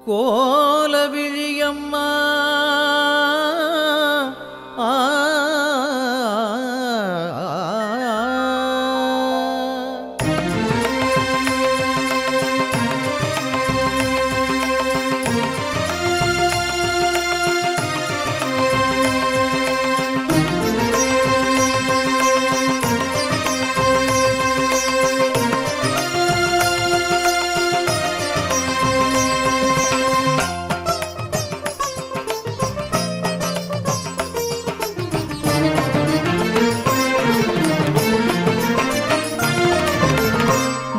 கோலவிழியம்மா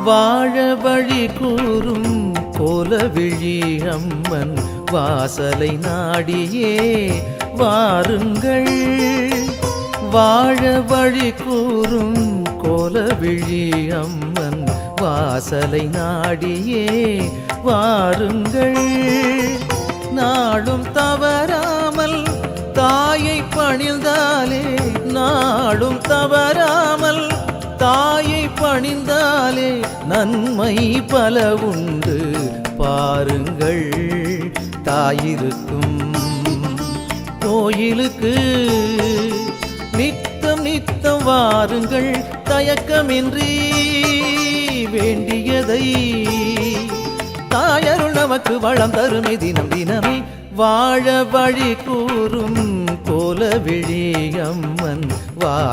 வாழ வழி கூறும் கோலவிழி அம்மன் வாசலை நாடியே வாருங்கள். வாழ வழி கூறும் கோலவிழி அம்மன் வாசலை நாடியே வாருங்கள். நாடும் தவறாமல் தாயை பணிந்தாலே, நாடும் தவறாமல் தாயை பணிந்தாலே நன்மை பல உண்டு பாருங்கள். தாயிருக்கும் கோயிலுக்கு நித்தம் நித்தம் வாருங்கள். தயக்கமின்றி வேண்டியதை தாயருள் நமக்கு வளம் தருமை தினம் தினமே. வாழ வழி கூறும் கோலவிழி அம்மன் வா